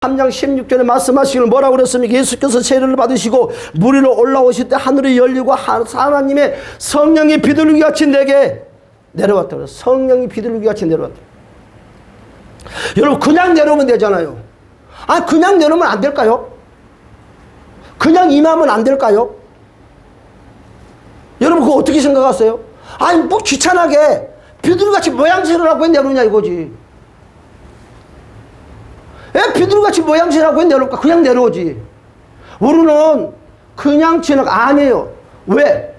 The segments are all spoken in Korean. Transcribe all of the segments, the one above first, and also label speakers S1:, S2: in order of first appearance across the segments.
S1: 3장 16절에 말씀하시기를 뭐라고 그랬습니까? 예수께서 세례를 받으시고 물 위로 올라오실 때 하늘이 열리고 하나님의 성령이 비둘기 같이 내게 내려왔다고. 성령이 비둘기 같이 내려왔다. 여러분 그냥 내려오면 되잖아요. 아 그냥 내려오면 안 될까요? 그냥 임하면 안 될까요? 여러분 그거 어떻게 생각하세요? 아니 뭐 귀찮게 비둘기 같이 모양새를 하고 왜 내려오냐 이거지. 왜 비둘기같이 모양새라고 왜 내려올까? 그냥 내려오지. 우리는 그냥 지나가. 아니에요. 왜?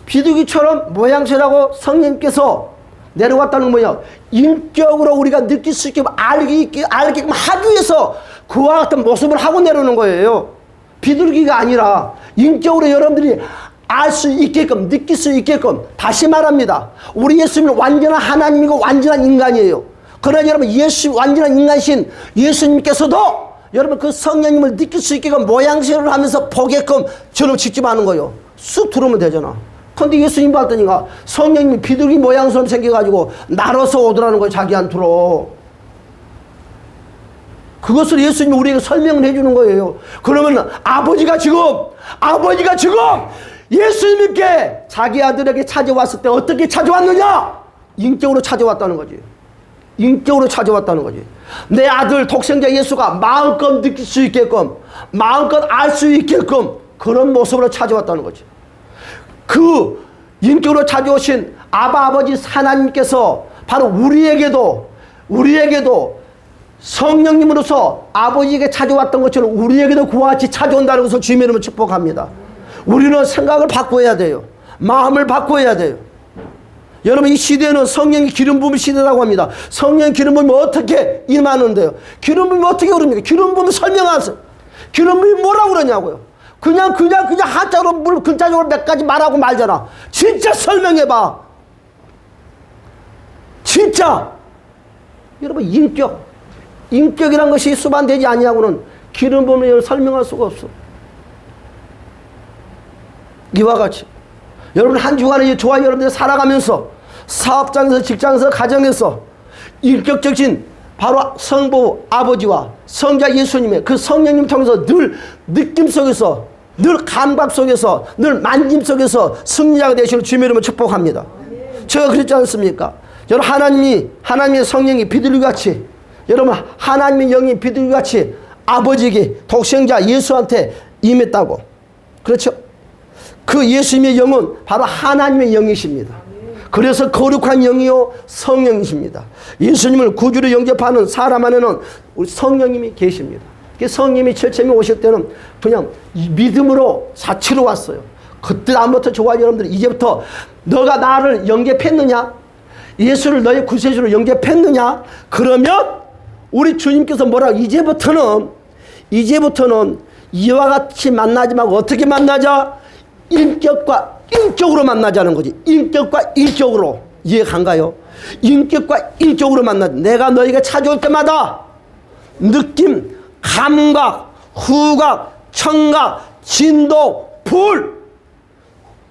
S1: 비둘기처럼 모양새라고 성령님께서 내려왔다는 거냐? 인격으로 우리가 느낄 수 있게 알게끔 하기 위해서 그와 같은 모습을 하고 내려오는 거예요. 비둘기가 아니라 인격으로 여러분들이 알 수 있게끔 느낄 수 있게끔. 다시 말합니다. 우리 예수님은 완전한 하나님이고 완전한 인간이에요. 그러나 여러분 예수 완전한 인간이신 예수님께서도 여러분 그 성령님을 느낄 수 있게끔 모양새를 하면서 보게끔 저를 직접 하는 거예요. 쑥 들어오면 되잖아. 근데 예수님 봤더니가 성령님이 비둘기 모양처럼 생겨가지고 날아서 오더라는 거예요. 자기한테로. 그것을 예수님이 우리에게 설명을 해주는 거예요. 그러면 아버지가 지금 예수님께 자기 아들에게 찾아왔을 때 어떻게 찾아왔느냐? 인격으로 찾아왔다는 거지. 인격으로 찾아왔다는 거지. 내 아들 독생자 예수가 마음껏 느낄 수 있게끔 마음껏 알 수 있게끔 그런 모습으로 찾아왔다는 거지. 그 인격으로 찾아오신 아버지 하나님께서 바로 우리에게도 성령님으로서 아버지에게 찾아왔던 것처럼 우리에게도 그와 같이 찾아온다는 것을 주님의 이름으로 축복합니다. 우리는 생각을 바꿔야 돼요. 마음을 바꿔야 돼요. 여러분 이 시대는 성령이 기름 부음 시대라고 합니다. 성령 기름 부음이 어떻게 임하는데요? 기름 부음이 어떻게 그럽니까? 기름 부음 설명하세요. 기름 부음이 뭐라고 그러냐고요? 그냥 한자로 물 근자적으로 몇 가지 말하고 말잖아. 진짜 설명해봐. 진짜 여러분 인격이란 것이 수반되지 아니하고는 기름 부음을 설명할 수가 없어. 이와 같이 여러분 한 주간에 저와 여러분들이 살아가면서 사업장에서 직장에서 가정에서 인격적인 바로 성부 아버지와 성자 예수님의 그 성령님 통해서 늘 느낌 속에서 늘 감각 속에서 늘 만짐 속에서 승리자가 되시는 주님의 이름으로 축복합니다. 제가 그랬지 않습니까? 여러분 하나님의 성령이 비둘기같이 여러분 하나님의 영이 비둘기같이 아버지에게 독생자 예수한테 임했다고. 그렇죠? 그 예수님의 영은 바로 하나님의 영이십니다. 그래서 거룩한 영이요 성령이십니다. 예수님을 구주로 영접하는 사람 안에는 우리 성령님이 계십니다. 성령님이 처음에 오실 때는 그냥 믿음으로 사치로 왔어요. 그때 다음부터 저와 여러분들이 이제부터 너가 나를 영접했느냐? 예수를 너의 구세주로 영접했느냐? 그러면 우리 주님께서 뭐라고 이제부터는 이와 같이 만나지 말고 어떻게 만나자? 인격과 인격으로 만나자는 거지. 인격과 인격으로. 이해간가요? 인격과 인격으로 만나자. 내가 너에게 찾아올 때마다 느낌, 감각, 후각, 청각, 진도, 불,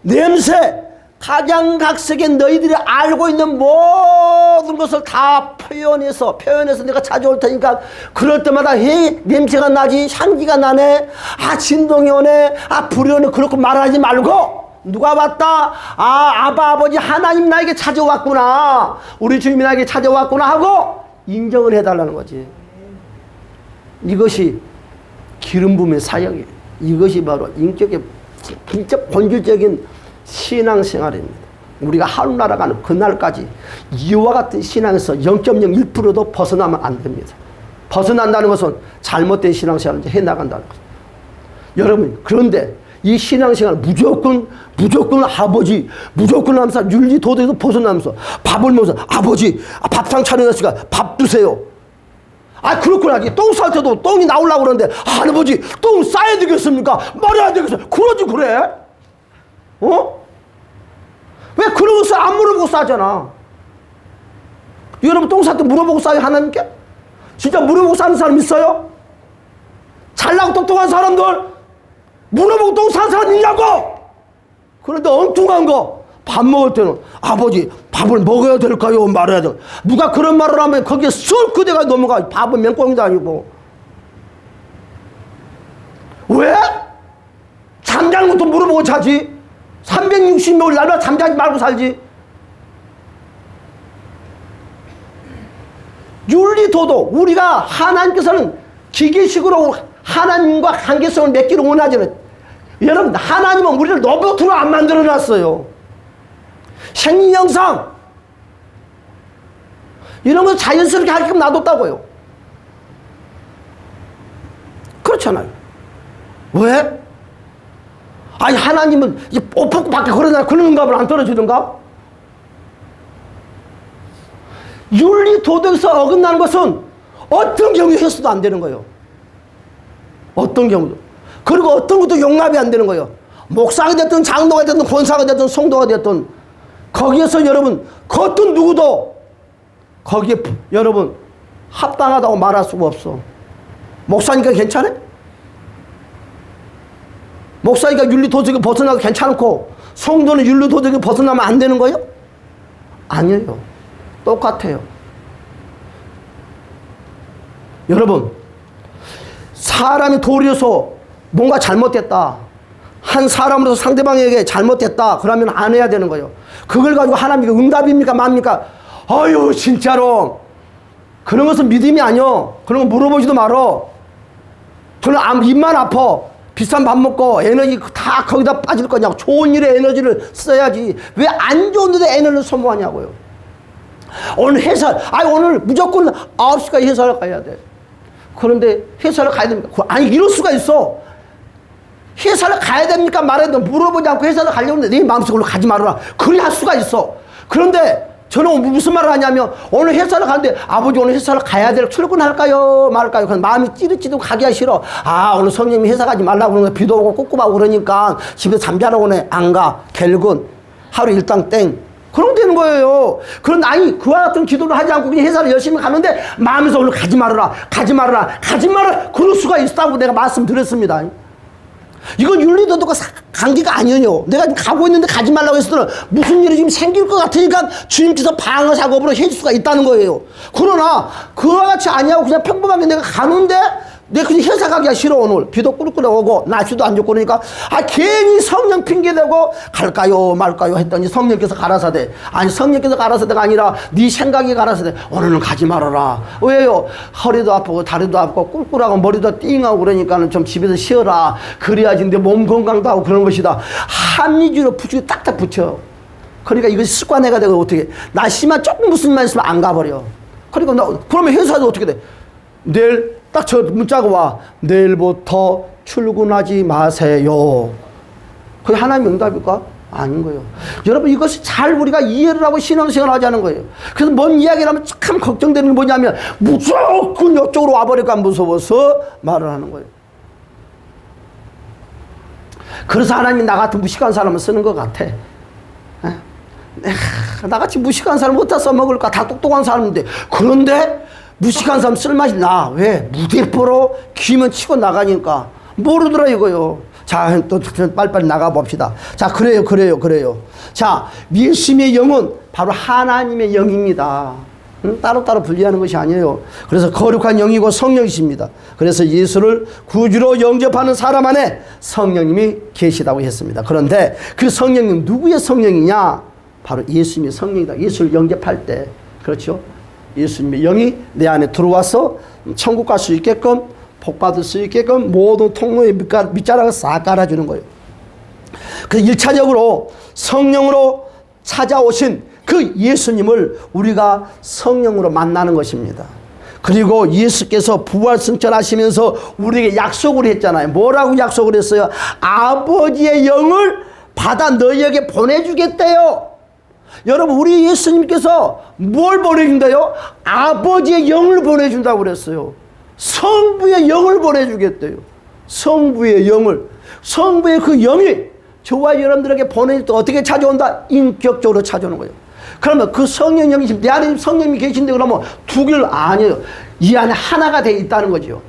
S1: 냄새, 각양각색의 너희들이 알고 있는 모든 것을 다 표현해서 내가 찾아올 테니까 그럴 때마다 냄새가 나지, 향기가 나네, 진동이 오네, 불이 오네, 그렇게 말하지 말고 누가 왔다? 아버지 하나님 나에게 찾아왔구나, 우리 주님이 나에게 찾아왔구나 하고 인정을 해달라는 거지. 이것이 기름 부음의 사역이에요. 이것이 바로 인격의 진짜 본질적인 신앙생활입니다. 우리가 하루 날아가는 그날까지 이와 같은 신앙에서 0.01%도 벗어나면 안 됩니다. 벗어난다는 것은 잘못된 신앙생활을 해나간다는 거죠. 여러분 그런데 이 신앙생활 무조건 아버지 무조건 하면서 윤리 도덕에서 벗어나면서 밥을 먹어서 아버지 밥상 차려놨으니까 밥 드세요. 그렇구나. 똥 쌀 때도 똥이 나오려고 그러는데 할아버지 똥 싸야 되겠습니까? 말해야 되겠어. 그러지 그래? 왜 그런 것을 안 물어보고 싸잖아. 여러분 똥 쌀 때 물어보고 싸요 하나님께? 진짜 물어보고 싸는 사람 있어요? 잘나고 똑똑한 사람들 물어보고 똥 싼 사람 있냐고. 그런데 엉뚱한 거 밥 먹을 때는 아버지 밥을 먹어야 될까요? 말해야 돼. 누가 그런 말을 하면 거기에 쏙 그대가 넘어가. 밥은 맹꽁이도 아니고. 왜? 잠자는 것도 물어보고 자지. 360일 날마다 잠자지 말고 살지. 윤리도덕, 우리가 하나님께서는 기계식으로 하나님과 관계성을 맺기를 원하지는, 여러분 하나님은 우리를 로봇으로 안 만들어 놨어요. 생리 영상 이런 거 자연스럽게 하게끔 놔뒀다고요. 그렇잖아요. 왜? 아니 하나님은 이제 옷 벗고 밖에 걸어다니는 그런 응답을 안 떨어주던가? 윤리 도덕에서 어긋나는 것은 어떤 경우에 해서도 안 되는 거예요. 어떤 경우도. 그리고 어떤 것도 용납이 안 되는 거예요. 목사가 됐든 장로가 됐든 권사가 됐든 성도가 됐든 거기에서 여러분 그 어떤 누구도 거기에 여러분 합당하다고 말할 수가 없어. 목사니까 괜찮아? 목사니까 윤리도덕에 벗어나도 괜찮고 성도는 윤리도덕에 벗어나면 안 되는 거예요? 아니에요. 똑같아요. 여러분 사람이 도리어서 뭔가 잘못됐다, 한 사람으로서 상대방에게 잘못됐다 그러면 안 해야 되는 거예요. 그걸 가지고 하나님이 응답입니까 뭡니까? 아유 진짜로 그런 것은 믿음이 아니요. 그런 거 물어보지도 말어. 저는 입만 아파. 비싼 밥 먹고 에너지 다 거기다 빠질 거냐고. 좋은 일에 에너지를 써야지 왜 안 좋은 일에 에너지를 소모하냐고요. 오늘 회사, 오늘 무조건 9시까지 회사를 가야 돼. 그런데 회사를 가야 됩니까? 아니 이럴 수가 있어. 회사를 가야 됩니까 말해야 돼. 물어보지 않고 회사를 가려는데 네 마음속으로 가지 말아라. 그리 할 수가 있어. 그런데 저는 무슨 말을 하냐면 오늘 회사를 가는데 아버지 오늘 회사를 가야 돼. 출근할까요 말까요? 그냥 마음이 찌릿찌릿 가기가 싫어. 오늘 성령님이 회사 가지 말라고 그러는 거야. 비도 오고 꿉꿉하고 그러니까 집에서 잠자라고 하네. 안 가. 결국은 하루 일당 땡. 그럼 되는 거예요. 그런데 그와 같은 기도를 하지 않고 그냥 회사를 열심히 가는데 마음에서 오늘 가지 말아라. 가지 말아라. 가지 말아라. 그럴 수가 있다고 내가 말씀드렸습니다. 이건 윤리도덕과 관계가 아니에요. 내가 가고 있는데 가지 말라고 했을 때는 무슨 일이 지금 생길 것 같으니까 주님께서 방어 작업으로 해줄 수가 있다는 거예요. 그러나 그와 같이 아니하고 그냥 평범하게 내가 가는데 내가 그냥 회사 가기가 싫어. 오늘 비도 꾸룩꾸룩 오고 날씨도 안 좋고 그러니까 괜히 성령 핑계대고 갈까요 말까요 했더니 성령께서 가라사대. 아니 성령께서 가라사대가 아니라 네 생각이 가라사대. 오늘은 가지 말아라. 왜요? 허리도 아프고 다리도 아프고 꿀꿀하고 머리도 띵하고 그러니까는 좀 집에서 쉬어라. 그래야지 내 몸 건강도 하고 그런 것이다. 한리주로 붙이고 딱딱 붙여. 그러니까 이것이 습관화가 되고 어떻게 날씨만 조금 무슨 말 있으면 안 가버려. 그러니까 그러면 회사도 어떻게 돼? 내일 딱 저 문자가 와. 내일부터 출근하지 마세요. 그게 하나님의 응답일까? 아닌 거예요. 여러분 이것이 잘 우리가 이해를 하고 신앙생활을 하자는 거예요. 그래서 뭔 이야기를 하면 참 걱정되는 게 뭐냐면 무조건 이쪽으로 와버릴까 무서워서 말을 하는 거예요. 그래서 하나님이 나 같은 무식한 사람을 쓰는 것 같아. 나같이 무식한 사람 어디다 써먹을까? 다 똑똑한 사람인데. 그런데 무식한 사람 쓸맛이 나. 왜? 무대 보러 귀면 치고 나가니까 모르더라 이거요. 자, 또 빨리빨리 나가봅시다. 자, 그래요. 자, 예수님의 영은 바로 하나님의 영입니다. 따로따로 분리하는 것이 아니에요. 그래서 거룩한 영이고 성령이십니다. 그래서 예수를 구주로 영접하는 사람 안에 성령님이 계시다고 했습니다. 그런데 그 성령님 누구의 성령이냐? 바로 예수님의 성령이다. 예수를 영접할 때. 그렇죠? 예수님의 영이 내 안에 들어와서 천국 갈 수 있게끔 복받을 수 있게끔 모든 통로에 밑자락을 싹 깔아주는 거예요. 그래서 1차적으로 성령으로 찾아오신 그 예수님을 우리가 성령으로 만나는 것입니다. 그리고 예수께서 부활승천하시면서 우리에게 약속을 했잖아요. 뭐라고 약속을 했어요? 아버지의 영을 받아 너희에게 보내주겠대요. 여러분 우리 예수님께서 뭘 보내준다요? 아버지의 영을 보내준다고 그랬어요. 성부의 영을 보내주겠대요. 성부의 영을. 성부의 그 영이 저와 여러분들에게 보내줄 때 어떻게 찾아온다? 인격적으로 찾아오는 거예요. 그러면 그 성령 영이 지금 내 안에 성령님이 계신데 그러면 두 개를 아니에요. 이 안에 하나가 되어 있다는 거죠.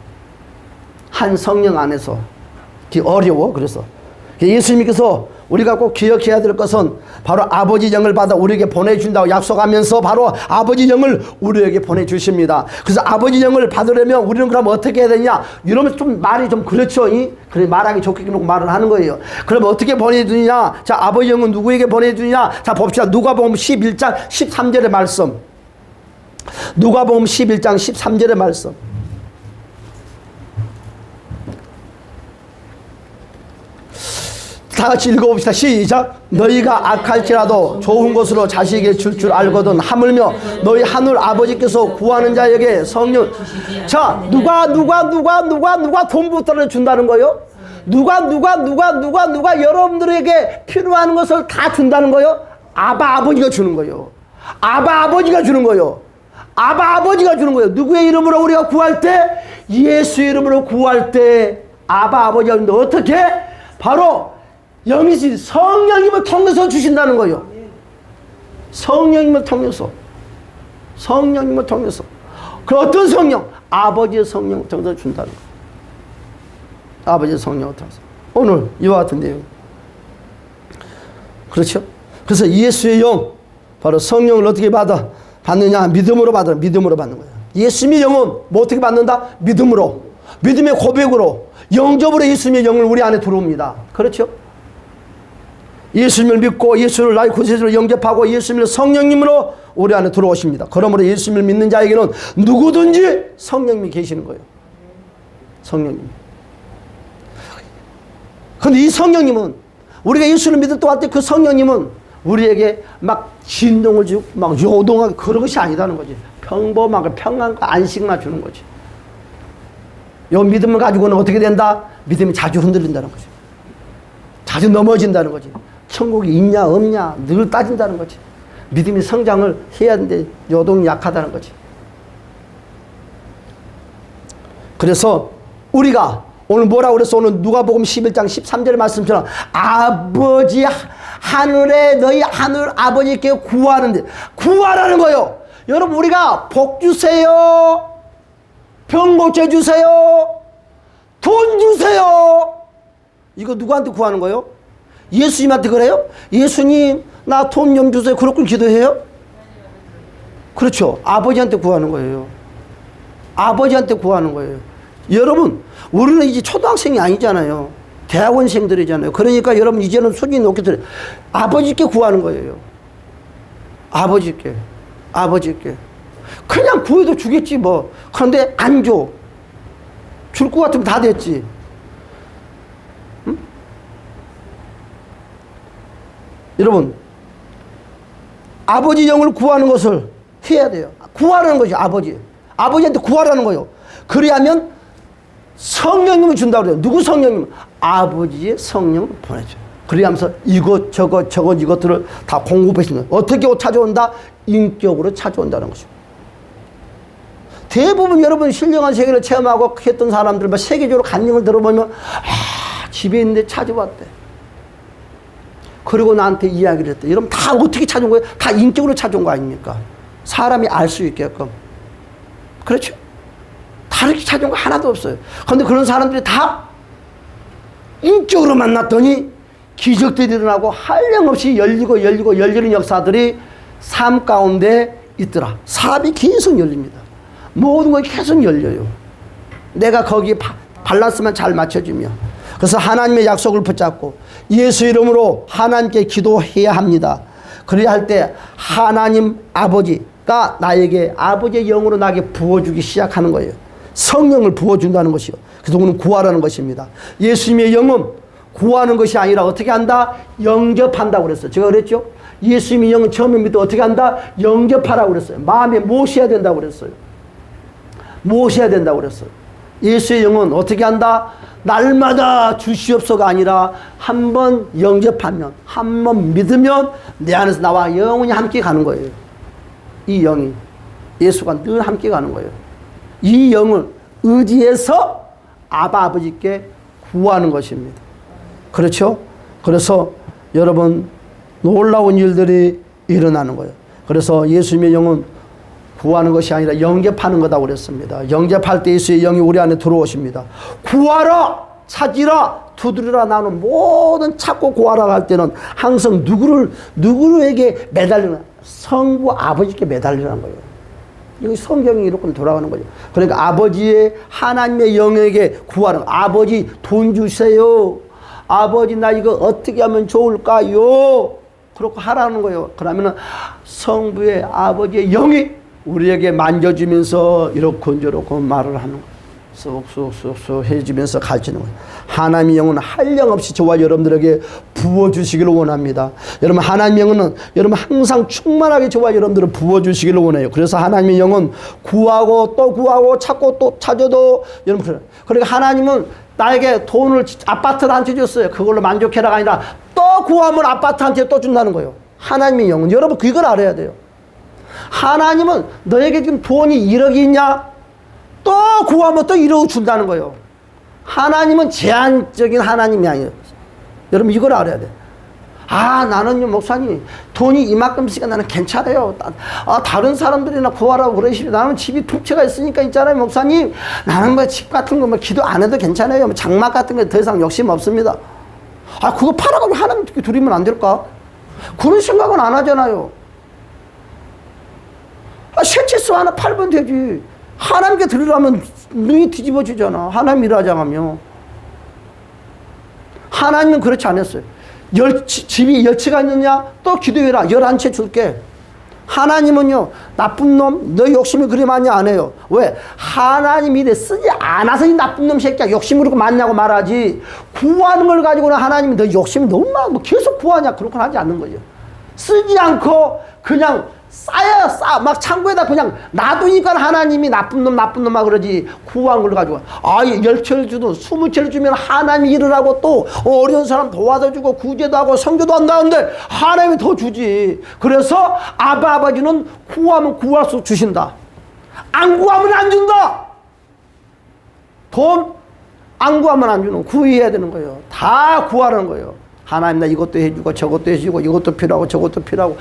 S1: 한 성령 안에서. 어려워. 그래서 예수님께서 우리가 꼭 기억해야 될 것은 바로 아버지 영을 받아 우리에게 보내준다고 약속하면서 바로 아버지 영을 우리에게 보내주십니다. 그래서 아버지 영을 받으려면 우리는 그럼 어떻게 해야 되냐? 이러면 좀 말이 좀 그렇죠. 그래 말하기 좋게 놓고 말을 하는 거예요. 그럼 어떻게 보내주느냐? 자, 아버지 영은 누구에게 보내주느냐? 자, 봅시다. 누가복음 11장 13절의 말씀. 누가복음 11장 13절의 말씀. 다 같이 읽어봅시다. 시작. 너희가 악할지라도 좋은 것으로 자식에게 줄 줄 알거든 하물며 너희 하늘 아버지께서 구하는 자에게 성령. 자, 누가 돈부터를 준다는 거요? 누가 여러분들에게 필요한 것을 다 준다는 거요? 아버지가 주는 거요. 아버지가 주는 거요. 아버지가 주는 거예요. 누구의 이름으로 우리가 구할 때? 예수 이름으로 구할 때 아버지가 주는데 어떻게? 바로 영이신 성령님을 통해서 주신다는 거예요. 성령님을 통해서. 성령님을 통해서. 그 어떤 성령? 아버지의 성령을 통해서 준다는 거예요. 아버지의 성령을 통해서. 오늘 이와 같은 내용. 그렇죠? 그래서 예수의 영, 바로 성령을 어떻게 받느냐? 믿음으로 믿음으로 받는 거예요. 예수님의 영은 뭐 어떻게 받는다? 믿음으로. 믿음의 고백으로. 영접으로 예수님의 영을 우리 안에 들어옵니다. 그렇죠? 예수님을 믿고 예수를 나의 구세주로 영접하고 예수님을 성령님으로 우리 안에 들어오십니다. 그러므로 예수님을 믿는 자에게는 누구든지 성령님이 계시는 거예요. 성령님. 그런데 이 성령님은 우리가 예수를 믿을 때 그 성령님은 우리에게 막 진동을 주고 막 요동하게 그런 것이 아니다는 거지. 평범하게 평안과 안식만 주는 거지. 요 믿음을 가지고는 어떻게 된다? 믿음이 자주 흔들린다는 거지. 자주 넘어진다는 거지. 천국이 있냐 없냐 늘 따진다는 거지. 믿음이 성장을 해야 하는데 요동이 약하다는 거지. 그래서 우리가 오늘 뭐라고 그랬어? 오늘 누가복음 11장 13절의 말씀처럼 아버지 하늘에 너희 하늘 아버지께 구하는데 구하라는 거예요. 여러분 우리가 복 주세요. 병 고쳐주세요. 돈 주세요. 이거 누구한테 구하는 거예요? 예수님한테 그래요? 예수님 나 돈 좀 주세요. 그렇게 기도해요? 그렇죠. 아버지한테 구하는 거예요. 아버지한테 구하는 거예요. 여러분 우리는 이제 초등학생이 아니잖아요. 대학원생들이잖아요. 그러니까 여러분 이제는 수준이 높게 들어요. 아버지께 구하는 거예요. 아버지께. 그냥 구해도 주겠지 뭐. 그런데 안 줘. 줄 것 같으면 다 됐지. 응? 여러분 아버지 영을 구하는 것을 해야 돼요. 구하라는 거죠. 아버지한테 구하라는 거예요. 그래야면 성령님을 준다고 그래요. 누구 성령님? 아버지의 성령을 보내줘요. 그래야면서 이것저것 이것들을 다 공급하시는 거예요. 어떻게 찾아온다? 인격으로 찾아온다는 것이죠. 대부분 여러분 신령한 세계를 체험하고 했던 사람들 세계적으로 간증을 들어보면 집에 있는데 찾아왔대. 그리고 나한테 이야기를 했대. 여러분 다 어떻게 찾아온 거예요? 다 인격으로 찾아온 거 아닙니까? 사람이 알 수 있게끔. 그렇죠? 다르게 찾아온 거 하나도 없어요. 그런데 그런 사람들이 다 인격으로 만났더니 기적들이 일어나고 한량없이 열리는 역사들이 삶 가운데 있더라. 사업이 계속 열립니다. 모든 것이 계속 열려요. 내가 거기에 밸런스만 잘 맞춰주며. 그래서 하나님의 약속을 붙잡고 예수 이름으로 하나님께 기도해야 합니다. 그래야 할 때 하나님 아버지가 나에게 아버지의 영으로 나에게 부어주기 시작하는 거예요. 성령을 부어준다는 것이요. 그래서 오늘 구하라는 것입니다. 예수님의 영은 구하는 것이 아니라 어떻게 한다? 영접한다고 그랬어요. 제가 그랬죠? 예수님의 영은 처음에 믿어 어떻게 한다? 영접하라고 그랬어요. 마음에 모셔야 된다고 그랬어요. 모셔야 된다고 그랬어요. 예수의 영은 어떻게 한다? 날마다 주시옵소가 아니라 한번 영접하면, 한번 믿으면 내 안에서 나와 영원히 함께 가는 거예요. 이 영이 예수가 늘 함께 가는 거예요. 이 영을 의지해서 아버지께 구하는 것입니다. 그렇죠? 그래서 여러분 놀라운 일들이 일어나는 거예요. 그래서 예수님의 영은 구하는 것이 아니라 영접하는 거다 그랬습니다. 영접할 때 예수의 영이 우리 안에 들어오십니다. 구하라, 찾으라, 두드리라 나는 모든 찾고 구하라 할 때는 항상 누구에게 매달리는 성부 아버지께 매달리라는 거예요. 이거 성경이 이렇게 돌아가는 거죠. 그러니까 아버지의 하나님의 영에게 구하는 아버지 돈 주세요. 아버지 나 이거 어떻게 하면 좋을까요? 그렇게 하라는 거예요. 그러면은 성부의 아버지의 영이 우리에게 만져주면서 이렇게 저렇게 말을 하는 거예요. 쏙쏙쏙쏙 해주면서 가르치는 거예요. 하나님의 영은 한량없이 저와 여러분들에게 부어주시기를 원합니다. 여러분 하나님의 영은 여러분 항상 충만하게 저와 여러분들을 부어주시기를 원해요. 그래서 하나님의 영은 구하고 또 구하고 찾고 또 찾아도 여러분 그러니까 하나님은 나에게 돈을 아파트를 한 채 줬어요. 그걸로 만족해라가 아니라 또 구하면 아파트 한 채 또 준다는 거예요. 하나님의 영은 여러분 그걸 알아야 돼요. 하나님은 너에게 지금 돈이 1억이 있냐? 또 구하면 또 1억 준다는 거예요. 하나님은 제한적인 하나님이 아니에요. 여러분 이걸 알아야 돼요. 아 나는요 목사님 돈이 이만큼씩 나는 괜찮아요. 다른 사람들이나 구하라고 그러시면 나는 집이 두 채가 있으니까 있잖아요 목사님. 나는 뭐 집 같은 거 뭐 기도 안 해도 괜찮아요. 뭐 장막 같은 거 더 이상 욕심 없습니다. 아 그거 팔아가지고 하나님 어떻게 드리면 안 될까? 그런 생각은 안 하잖아요. 아 셋째수 하나 팔면 되지. 하나님께 드리려면 눈이 뒤집어지잖아. 하나님 일하자면. 하나님은 그렇지 않았어요. 집이 10채가 있느냐? 또 기도해라. 11채 줄게. 하나님은요, 나쁜 놈, 너 욕심을 그리 많이 안 해요. 왜? 하나님 일에 쓰지 않아서 이 나쁜 놈 새끼야. 욕심을 그렇게 많냐고 말하지. 구하는 걸 가지고는 하나님이 너 욕심이 너무 많아. 뭐 계속 구하냐? 그렇게 하지 않는 거죠. 쓰지 않고 그냥 막 창고에다 그냥 놔두니까 하나님이 나쁜 놈 막 그러지. 구한 걸 가지고. 아, 10채를 주든 20채를 주면 하나님이 일을 하고 또 어려운 사람 도와서 주고 구제도 하고 성교도 한다는데 하나님이 더 주지. 그래서 아버지는 구하면 구할수록 주신다. 안 구하면 안 준다. 돈 안 구하면 안 주는 구해야 되는 거예요. 다 구하라는 거예요. 하나님 나 이것도 해주고 저것도 해주고 이것도 필요하고 저것도 필요하고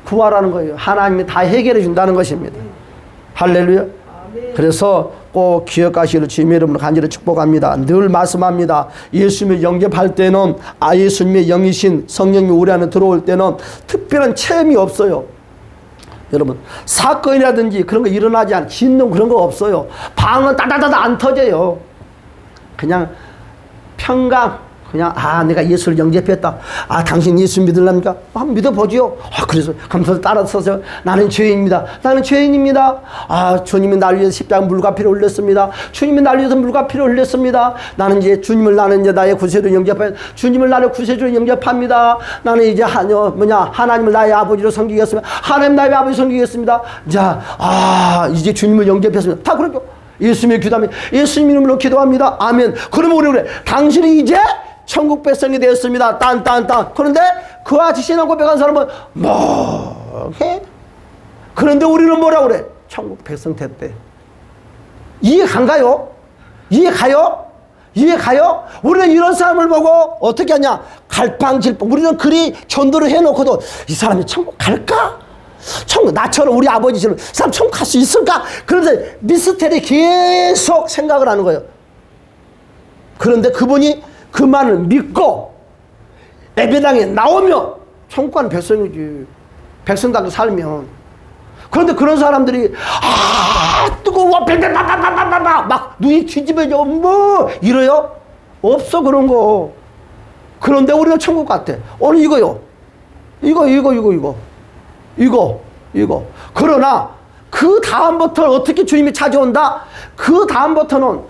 S1: 구하라는 거예요. 하나님이 다 해결해 준다는 것입니다. 할렐루야. 그래서 꼭 기억하시기를 주님의 이름으로 간절히 축복합니다. 늘 말씀합니다. 예수님을 영접할 때는 예수님의 영이신 성령이 우리 안에 들어올 때는 특별한 체험이 없어요. 여러분 사건이라든지 그런 거 일어나지 않은 진동 그런 거 없어요. 방은 따다다다 안 터져요. 그냥 평강 그냥 내가 예수를 영접했다. 당신 예수 믿으랍니까? 한번 믿어보지요. 그래서 감사해서 따라서서 나는 죄인입니다. 나는 죄인입니다. 주님이 날 위해서 십자가 물과 피를 흘렸습니다. 주님이 날 위해서 물과 피를 흘렸습니다. 나는 이제 나의 구세주로 영접해. 주님을 나의 구세주로 영접합니다. 나는 이제 하나님을 나의 아버지로 섬기겠습니다. 하나님 나의 아버지 섬기겠습니다. 자, 이제 주님을 영접했습니다. 다 그러죠. 예수님의 기도하면 예수님 이름으로 기도합니다. 아멘. 그러면 우리 그래. 당신이 이제 천국 백성이 되었습니다. 딴딴딴. 그런데 그와 같이 신앙 고백한 사람은 뭐해? 그런데 우리는 뭐라고 그래? 천국 백성 됐대. 이해 간가요? 이해 가요? 이해 가요? 우리는 이런 사람을 보고 어떻게 하냐? 갈팡질팡. 우리는 그리 전도를 해놓고도 이 사람이 천국 갈까? 나처럼 우리 아버지처럼 사람 천국 갈 수 있을까? 그런데 미스테리 계속 생각을 하는 거예요. 그런데 그분이 그 말을 믿고 예배당에 나오면 천국 가는 백성이지. 백성답게 살면. 그런데 그런 사람들이 뜨거워 막 눈이 뒤집어져 뭐 이래요? 없어 그런 거. 그런데 우리는 천국 같아. 오늘 이거요. 이거. 그러나 그 다음부터 어떻게 주님이 찾아온다? 그 다음부터는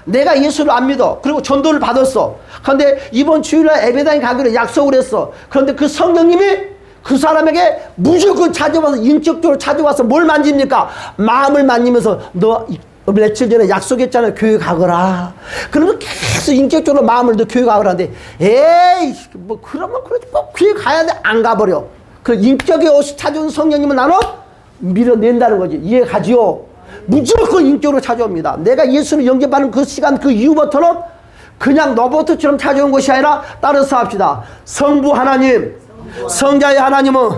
S1: 내가 예수를 안 믿어. 그리고 전도를 받았어. 그런데 이번 주일날 예배당에 가기로 약속을 했어. 그런데 그 성령님이 그 사람에게 무조건 찾아와서 인격적으로 찾아와서 뭘 만집니까? 마음을 만지면서 너 며칠 전에 약속했잖아요. 교회 가거라. 그러면 계속 인격적으로 마음을 너 교회 가거라는데 에이 뭐 그러면 그러지 꼭 교회 가야 돼. 안 가버려. 그 인격의 옷이 찾아온 성령님은 나는 밀어낸다는 거지. 이해가지요? 무조건 인격으로 찾아옵니다. 내가 예수를 영접하는 그 시간 그 이후부터는 그냥 로봇처럼 찾아온 것이 아니라 따라서 합시다. 성부 하나님, 성자의 하나님은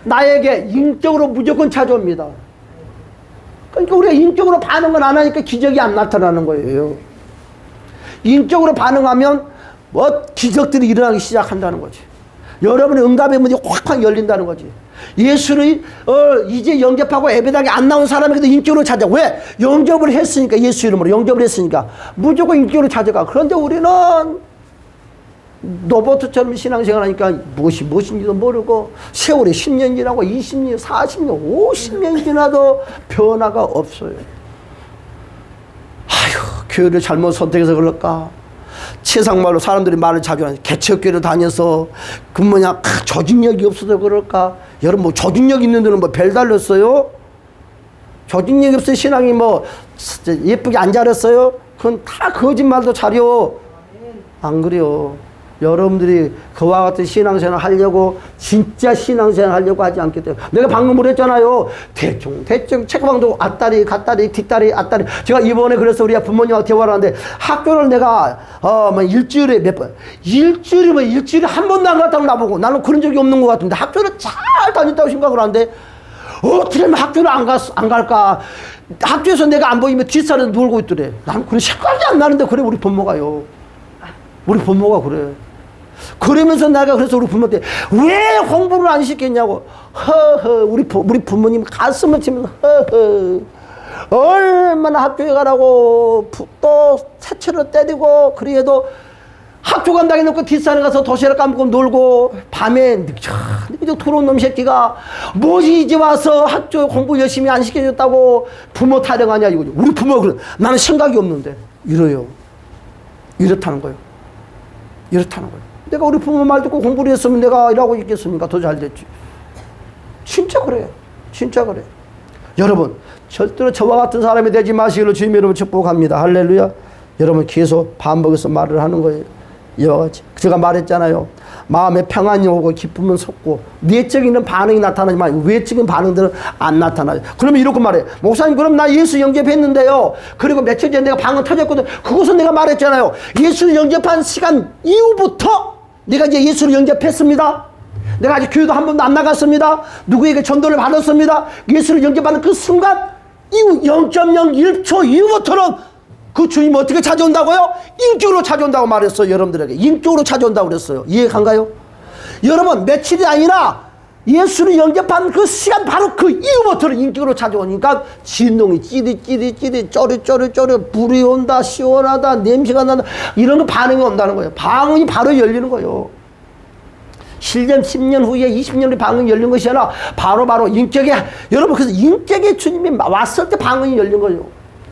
S1: 나에게 인격으로 무조건 찾아옵니다. 그러니까 우리가 인격으로 반응을 안 하니까 기적이 안 나타나는 거예요. 인격으로 반응하면 뭐 기적들이 일어나기 시작한다는 거지. 여러분의 응답의 문이 확확 열린다는 거지. 예수를 이제 영접하고 예배당에 안 나온 사람에게도 인격으로 찾아. 왜? 영접을 했으니까. 예수 이름으로 영접을 했으니까 무조건 인격으로 찾아가. 그런데 우리는 로버트처럼 신앙생활 하니까 무엇이 무엇인지도 모르고 세월이 10년 지나고 20년, 40년, 50년 지나도 변화가 없어요. 아휴, 교회를 잘못 선택해서 그럴까? 세상말로 사람들이 말을 자주 하는 개척교회를 다녀서 그 뭐냐 조직력이 없어서 그럴까? 여러분 뭐 조직력 있는 데는 뭐 별 달렸어요? 조직력이 없어요. 신앙이 뭐 예쁘게 안 자랐어요? 그건 다 거짓말도 자료. 안 그래요. 여러분들이 그와 같은 신앙생활 하려고 진짜 신앙생활 하려고 하지 않기 때문에 내가 방금 그랬잖아요. 대충 책방도 앞다리 갓다리 뒷다리 앞다리. 제가 이번에 그래서 우리 부모님하고 대화를 하는데 학교를 내가 뭐 일주일에 몇 번 일주일에 한 번도 안 갔다고 나보고 나는 그런 적이 없는 것 같은데 학교를 잘 다녔다고 생각을 하는데 어떻게 하면 학교를 안 갈까? 학교에서 내가 안 보이면 뒷산에서 놀고 있더래. 나는 그런 생각이 안 나는데 그래 우리 부모가요. 우리 부모가 그래. 그러면서 내가 그래서 우리 부모한테 왜 공부를 안 시켰냐고. 허허. 우리 부모님 가슴을 치면서 허허. 얼마나 학교에 가라고 또 새치를 때리고 그래도 학교 간다고 해놓고 뒷산에 가서 도시락 까먹고 놀고 밤에 늦게 들어온 놈 새끼가 뭐지 이제 와서 학교 공부 열심히 안 시켜줬다고 부모 타령하냐 이거죠. 우리 부모가 그래. 나는 생각이 없는데 이래요. 이렇다는 거예요. 이렇다는 거예요. 내가 우리 부모 말 듣고 공부를 했으면 내가 이러고 있겠습니까? 더 잘 됐지. 진짜 그래요. 진짜 그래요. 여러분 절대로 저와 같은 사람이 되지 마시기를 주님 이름으로 축복합니다. 할렐루야. 여러분 계속 반복해서 말을 하는 거예요. 이와 같이 제가 말했잖아요. 마음에 평안이 오고 기쁨은 솟고 내적인 반응이 나타나지만 외적인 반응들은 안 나타나요. 그러면 이렇게 말해. 목사님 그럼 나 예수 영접했는데요. 그리고 며칠 전에 내가 방언 터졌거든. 그것은 내가 말했잖아요. 예수를 영접한 시간 이후부터 내가 이제 예수를 영접했습니다. 내가 아직 교회도 한 번도 안 나갔습니다. 누구에게 전도를 받았습니다. 예수를 영접하는 그 순간 이후 0.01초 이후부터는 그 주님 어떻게 찾아온다고요? 인격으로 찾아온다고 말했어요. 여러분들에게 인격으로 찾아온다고 그랬어요. 이해간가요? 여러분 며칠이 아니라 예수를 영접한 그 시간 바로 그 이후부터는 인격으로 찾아오니까 진동이 찌릿 쪼릿 불이 온다 시원하다 냄새가 난다 이런 거 반응이 온다는 거예요. 방언이 바로 열리는 거예요. 7년 10년 후에 20년 후에 방언이 열린 것이 아니라 바로 인격에 여러분 그래서 인격에 주님이 왔을 때 방언이 열린 거예요.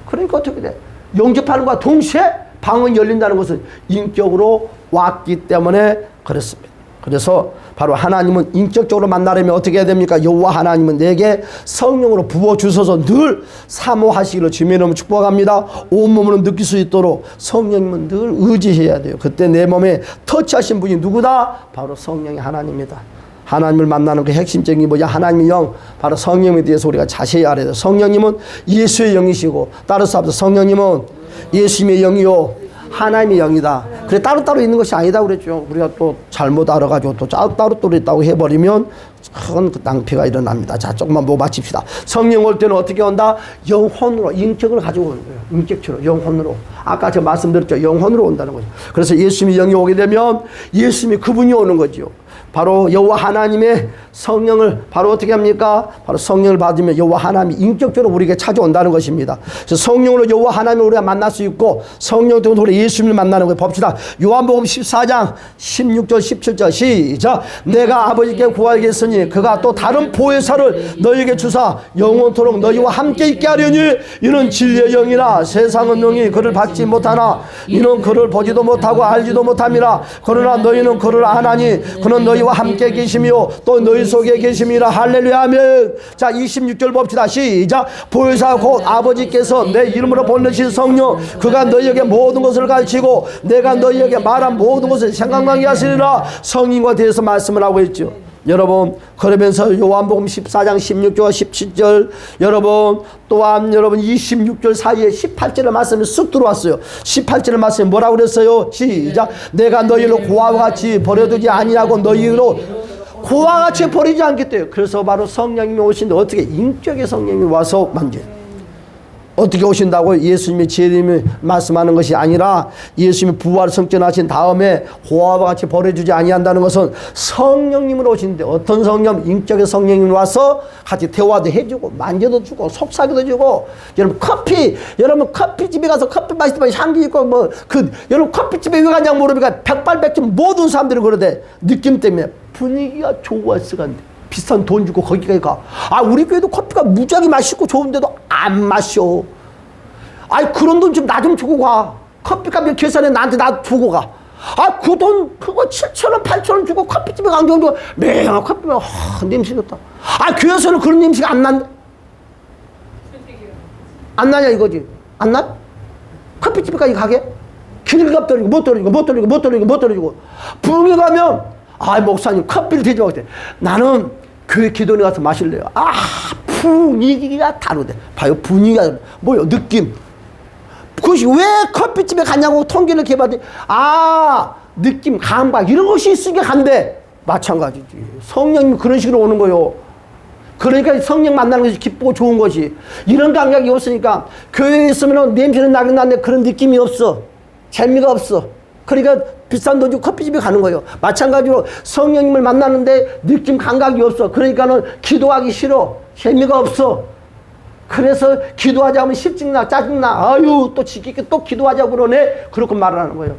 S1: 그러니까 어떻게 돼? 영접하는 것과 동시에 방언이 열린다는 것은 인격으로 왔기 때문에 그렇습니다. 그래서 바로 하나님은 인격적으로 만나려면 어떻게 해야 됩니까? 여호와 하나님은 내게 성령으로 부어주셔서 늘 사모하시기를 주님의 이름으로 축복합니다. 온몸으로 느낄 수 있도록 성령님은 늘 의지해야 돼요. 그때 내 몸에 터치하신 분이 누구다? 바로 성령이 하나님입니다. 하나님을 만나는 그 핵심적인 게 뭐냐? 하나님의 영, 바로 성령에 대해서 우리가 자세히 알아야 돼요. 성령님은 예수의 영이시고 따라서 합시다. 성령님은 예수님의 영이요 하나님의 영이다. 그래 따로따로 있는 것이 아니다 그랬죠. 우리가 또 잘못 알아가지고 또 따로 있다고 해버리면 큰 낭패가 일어납니다. 자, 조금만 뭐 마칩시다. 성령 올 때는 어떻게 온다? 영혼으로, 인격을 가지고 오는 거예요. 인격처럼, 영혼으로. 아까 제가 말씀드렸죠. 영혼으로 온다는 거죠. 그래서 예수님이 영이 오게 되면 예수님이 그분이 오는 거죠. 바로 여호와 하나님의 성령을 바로 어떻게 합니까? 바로 성령을 받으면 여호와 하나님이 인격적으로 우리에게 찾아온다는 것입니다. 그래서 성령으로 여호와 하나님을 우리가 만날 수 있고 성령 때문에 우리 예수님을 만나는 거예요. 봅시다. 요한복음 14장 16절 17절 시작. 내가 아버지께 구하겠으니 그가 또 다른 보혜사를 너희에게 주사 영원토록 너희와 함께 있게 하려니 이는 진리의 영이라 세상은 영이 그를 받지 못하나 이는 그를 보지도 못하고 알지도 못함이라. 그러나 너희는 그를 아나니 그는 너희와 함께 계시며 또 너희 속에 계심이라. 할렐루야 아멘. 자 26절 봅시다. 시작. 보혜사 곧 아버지께서 내 이름으로 보내신 성령 그가 너희에게 모든 것을 가르치고 내가 너희에게 말한 모든 것을 생각나게 하시리라. 성령과 대해서 말씀을 하고 있죠. 여러분 그러면서 요한복음 14장 16절과 17절 여러분 또한 여러분 26절 사이에 18절의 말씀이 쑥 들어왔어요. 18절의 말씀이 뭐라고 그랬어요? 시작. 내가 너희를 고아와 같이 버려두지 아니하고 너희로 고아와 같이 버리지 않겠대요. 그래서 바로 성령님이 오신데 어떻게 인격의 성령이 와서 만져요. 어떻게 오신다고? 예수님이 제님이 말씀하는 것이 아니라 예수님이 부활 성전하신 다음에 고아와 같이 버려주지 아니한다는 것은 성령님으로 오시는데, 어떤 성령? 인격의 성령님이 와서 같이 대화도 해주고 만져도 주고 속삭여도 주고. 여러분 커피집에 가서 커피 마실 때 향기 있고 여러분 커피집에 왜 가냐고 물어보니까 백발백중 모든 사람들이 그러대. 느낌 때문에 분위기가 좋았어 간대. 비싼 돈 주고 거기까지 가. 우리 교회도 커피가 무지하게 맛있고 좋은데도 안 마셔. 그런 돈 좀 나 좀 주고 가. 커피값 계산해 나한테 나 주고 가. 그 돈 그거 7,000원 8,000원 주고 커피집에 간 경우도 매일 커피가 냄새 좋다. 교회에서는 그런 냄새가 안 난다. 안 나냐 이거지. 안 나? 커피집에까지 가게? 길값 떨어지고 못 떨어지고 부흥회 가면 목사님 커피를 대접하고 있대. 나는 교회 기도원에 가서 마실래요. 분위기가 다르대. 봐요, 분위기가 뭐요? 느낌. 그것이 왜 커피집에 갔냐고 통계를 개봤더니 느낌, 감각 이런 것이 있으니까 간대. 마찬가지지. 성령님이 그런 식으로 오는 거요. 그러니까 성령 만나는 것이 기쁘고 좋은 것이. 이런 감각이 없으니까 교회에 있으면 냄새는 나긴 나는데 그런 느낌이 없어. 재미가 없어. 그러니까 비싼 돈 주고 커피집에 가는 거예요. 마찬가지로 성령님을 만나는데 느낌 감각이 없어. 그러니까는 기도하기 싫어. 재미가 없어. 그래서 기도하자 하면 실증나 짜증나. 또 지키게 또 기도하자고 그러네. 그렇게 말을 하는 거예요.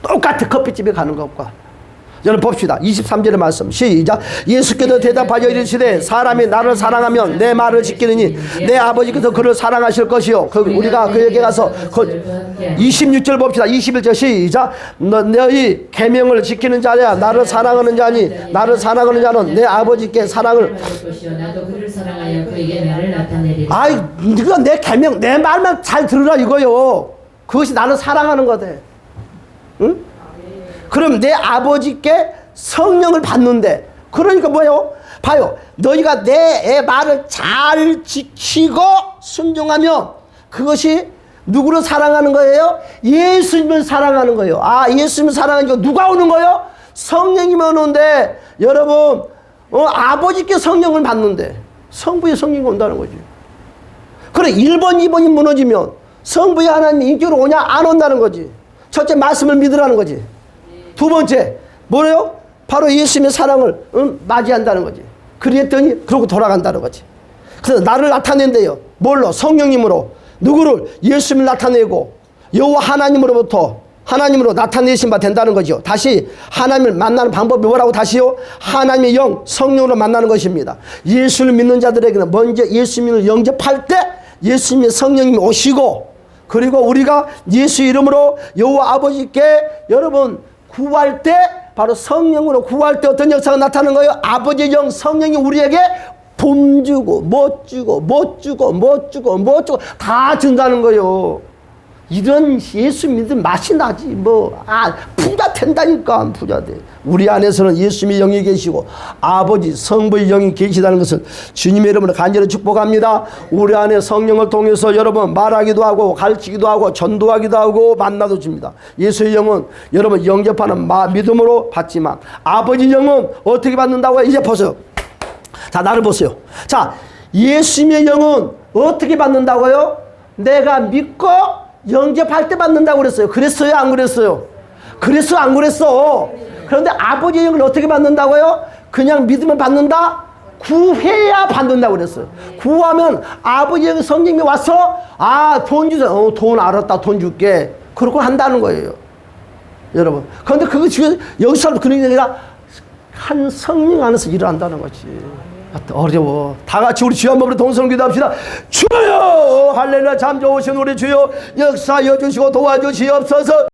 S1: 똑같아. 커피집에 가는 것과. 여러분 봅시다. 23절의 말씀 시작. 예수께서 대답하여 이르시되 사람이 나를 사랑하면 내 말을 지키느니 내 아버지께서 그를 사랑하실 것이요. 우리가 그에게 가서 26절 봅시다. 21절 시작. 너희 계명을 지키는 자야 나를 사랑하는 자니 나를 사랑하는 자는 내 아버지께 사랑을
S2: 나도 그를 사랑하여 그에게 나를 나타내리라.
S1: 네가 내 계명 내 말만 잘 들으라 이거요. 그것이 나를 사랑하는 거다. 응? 그럼 내 아버지께 성령을 받는데, 그러니까 뭐예요? 봐요. 너희가 내 말을 잘 지키고 순종하면 그것이 누구를 사랑하는 거예요? 예수님을 사랑하는 거예요. 예수님을 사랑하니까 누가 오는 거예요? 성령님이 오는데, 여러분 아버지께 성령을 받는데 성부의 성령이 온다는 거지. 그래 1번 2번이 무너지면 성부의 하나님이 인격으로 오냐 안 온다는 거지. 첫째 말씀을 믿으라는 거지. 두 번째 뭐래요? 바로 예수님의 사랑을 맞이한다는 거지. 그랬더니 그러고 돌아간다는 거지. 그래서 나를 나타낸대요. 뭘로? 성령님으로. 누구를? 예수님을 나타내고 여호와 하나님으로 나타내신 바 된다는 거죠. 다시 하나님을 만나는 방법이 뭐라고? 다시요? 하나님의 영 성령으로 만나는 것입니다. 예수를 믿는 자들에게는 먼저 예수님을 영접할 때 예수님의 성령님이 오시고, 그리고 우리가 예수 이름으로 여호와 아버지께 여러분 구할 때 바로 성령으로 구할 때 어떤 역사가 나타나는 거예요? 아버지의 영 성령이 우리에게 봄 주고 못 주고 다 준다는 거예요. 이런 예수 믿으면 맛이 나지. 부자 된다니까. 부자 돼. 우리 안에서는 예수님의 영이 계시고 아버지 성부의 영이 계시다는 것을 주님의 이름으로 간절히 축복합니다. 우리 안에 성령을 통해서 여러분 말하기도 하고 가르치기도 하고 전도하기도 하고 만나도 줍니다. 예수의 영은 여러분 영접하는 믿음으로 받지만 아버지 영은 어떻게 받는다고요? 이제 보세요. 자, 나를 보세요. 자, 예수님의 영은 어떻게 받는다고요? 내가 믿고 영접할 때 받는다고 그랬어요. 그랬어요? 안 그랬어요? 그랬어? 안 그랬어? 그런데 아버지의 영을 어떻게 받는다고요? 그냥 믿으면 받는다? 구해야 받는다고 그랬어요. 구하면 아버지의 영 성령님이 와서 돈 주세요. 돈 알았다. 돈 줄게. 그렇게 한다는 거예요. 여러분. 그런데 그거 지금 여기서 그런 게 아니라 한 성령 안에서 일어난다는 거지. 어려워. 다 같이 우리 주여 한번 동성 기도합시다. 주여 할렐루야 참 좋으신 우리 주여 역사여 주시고 도와주시옵소서.